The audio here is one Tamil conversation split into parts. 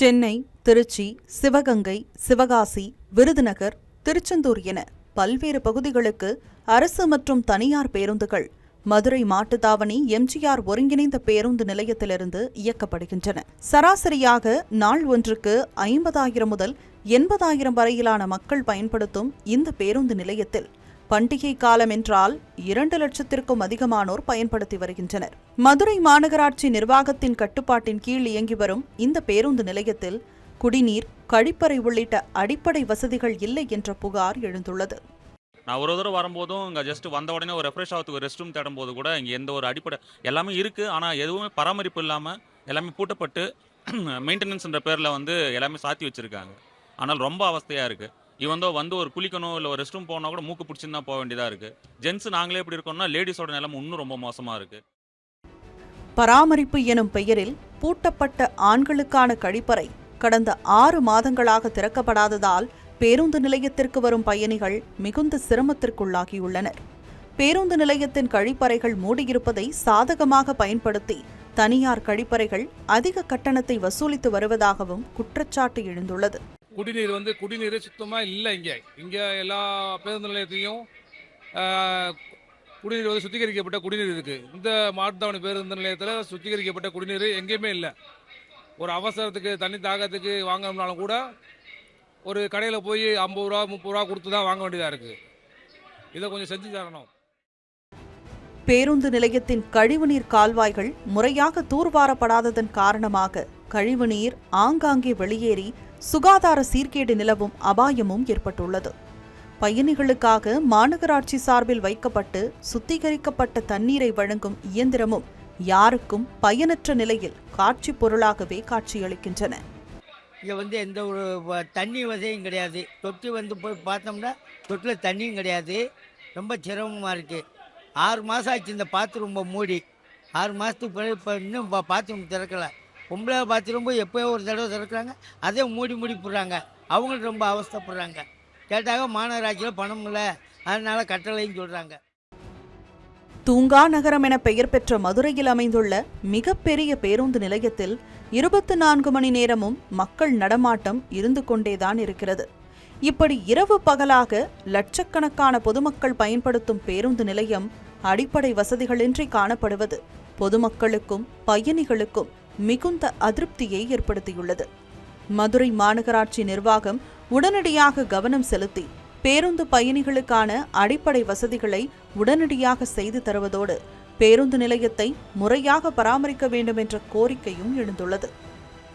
சென்னை, திருச்சி, சிவகங்கை, சிவகாசி, விருதுநகர், திருச்செந்தூர் என பல்வேறு பகுதிகளுக்கு அரசு மற்றும் தனியார் பேருந்துகள் மதுரை மாட்டுத்தாவணி எம்ஜிஆர் ஒருங்கிணைந்த பேருந்து நிலையத்திலிருந்து இயக்கப்படுகின்றன. சராசரியாக நாள் ஒன்றுக்கு 50,000 முதல் 80,000 வரையிலான மக்கள் பயன்படுத்தும் இந்த பேருந்து நிலையத்தில் பண்டிகை காலம் என்றால் 2 லட்சத்திற்கும் அதிகமானோர் பயன்படுத்தி வருகின்றனர். மதுரை மாநகராட்சி நிர்வாகத்தின் கட்டுப்பாட்டின் கீழ் இயங்கி வரும் இந்த பேருந்து நிலையத்தில் குடிநீர், கழிப்பறை உள்ளிட்ட அடிப்படை வசதிகள் இல்லை என்ற புகார் எழுந்துள்ளது. நான் ஒரு தடவை வரும்போதும் இங்கே ஜஸ்ட் வந்த உடனே ஒரு ரெஃப்ரெஷ் ஆகிறதுக்கு ஒரு ரெஸ்ட் ரூம் தேடும் போது கூட இங்கே எந்த ஒரு அடிப்படை எல்லாமே இருக்குது. ஆனால் எதுவுமே பராமரிப்பு இல்லாமல் எல்லாமே பூட்டப்பட்டு மெயின்டெனன்ஸ்ன்ற பேரில் எல்லாமே சாத்தி வச்சுருக்காங்க. ஆனால் ரொம்ப அவஸ்தையாக இருக்குது. வந்து ஒரு குளிக்கணும் இல்லை ஒரு ரெஸ்ட் ரூம் போனால் கூட மூக்கு பிடிச்சின்னு தான் போக வேண்டியதாக இருக்குது. ஜென்ஸ் நாங்களே எப்படி இருக்கோம்னா லேடிஸோட நிலைமை இன்னும் ரொம்ப மோசமாக இருக்குது. பராமரிப்பு எனும் பெயரில் பூட்டப்பட்ட ஆண்களுக்கான கழிப்பறை கடந்த 6 மாதங்களாக திறக்கப்படாததால் பேருந்து நிலையத்திற்கு வரும் பயணிகள் மிகுந்த சிரமத்திற்குள்ளாகியுள்ளனர். பேருந்து நிலையத்தின் கழிப்பறைகள் மூடியிருப்பதை சாதகமாக பயன்படுத்தி தனியார் கழிப்பறைகள் அதிக கட்டணத்தை வசூலித்து வருவதாகவும் குற்றச்சாட்டு எழுந்துள்ளது. குடிநீர் சுத்தமாக இல்லை. இங்கே எல்லா பேருந்து நிலையத்தையும் குடிநீர் சுத்திகரிக்கப்பட்ட குடிநீர் இருக்குது. இந்த மாட்டுத்தாவணி பேருந்து நிலையத்தில் சுத்திகரிக்கப்பட்ட குடிநீர் எங்கேயுமே இல்லை. ஒரு அவசரத்துக்கு தண்ணி தாகத்துக்கு வாங்கணும்னாலும் கூட ஒரு கடையில் போய் 50 ரூபா 30 ரூபா கொடுத்து தான் வாங்க வேண்டியதாக இருக்குது. இதை கொஞ்சம் செஞ்சு தரணும். பேருந்து நிலையத்தின் கழிவுநீர் கால்வாய்கள் முறையாக தூர்வாரப்படாததன் காரணமாக கழிவுநீர் ஆங்காங்கே வெளியேறி சுகாதார சீர்கேடு நிலவும் அபாயமும் ஏற்பட்டுள்ளது. பயணிகளுக்காக மாநகராட்சி சார்பில் வைக்கப்பட்டு சுத்திகரிக்கப்பட்ட தண்ணீரை வழங்கும் இயந்திரமும் யாருக்கும் பயனற்ற நிலையில் காட்சி பொருளாகவே காட்சியளிக்கின்றன. இங்கே எந்த ஒரு தண்ணி வசதியும் கிடையாது. தொட்டி போய் பார்த்தோம்னா தொட்டில் தண்ணியும் கிடையாது. ரொம்ப சிரமமாக இருக்குது. 6 மாதம் ஆச்சு இந்த பாத்ரூம் மூடி. 6 மாதத்துக்கு பிறகு இப்போ இன்னும் பாத்ரூம் திறக்கலை. பொம்பளை பாத்ரூம் எப்போயோ ஒரு தடவை திறக்கிறாங்க, அதே மூடி போடுறாங்க. அவங்களும் ரொம்ப அவஸ்தைப்படுறாங்க. கேட்டாக மாநகராட்சியில் பணம் இல்லை, அதனால கட்டளைன்னு சொல்கிறாங்க. தூங்கா நகரம் என பெயர் பெற்ற மதுரையில் அமைந்துள்ள மிகப்பெரிய பேருந்து நிலையத்தில் 24 மணி நேரமும் மக்கள் நடமாட்டம் இருந்து கொண்டேதான் இருக்கிறது. இப்படி இரவு பகலாக லட்சக்கணக்கான பொதுமக்கள் பயன்படுத்தும் பேருந்து நிலையம் அடிப்படை வசதிகளின்றி காணப்படுவது பொதுமக்களுக்கும் பயணிகளுக்கும் மிகுந்த அதிருப்தியை ஏற்படுத்தியுள்ளது. மதுரை மாநகராட்சி நிர்வாகம் உடனடியாக கவனம் செலுத்தி பேருந்து பயணிகளுக்கான அடிப்படை வசதிகளை உடனடியாக செய்து தருவதோடு பேருந்து நிலையத்தை முறையாக பராமரிக்க வேண்டும் என்ற கோரிக்கையும் எழுந்துள்ளது.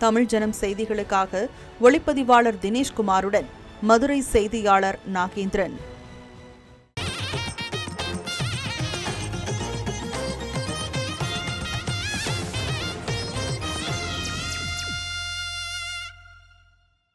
தமிழ் ஜனம் செய்திகளுக்காக ஒளிப்பதிவாளர் தினேஷ்குமாருடன் மதுரை செய்தியாளர் நாகேந்திரன்.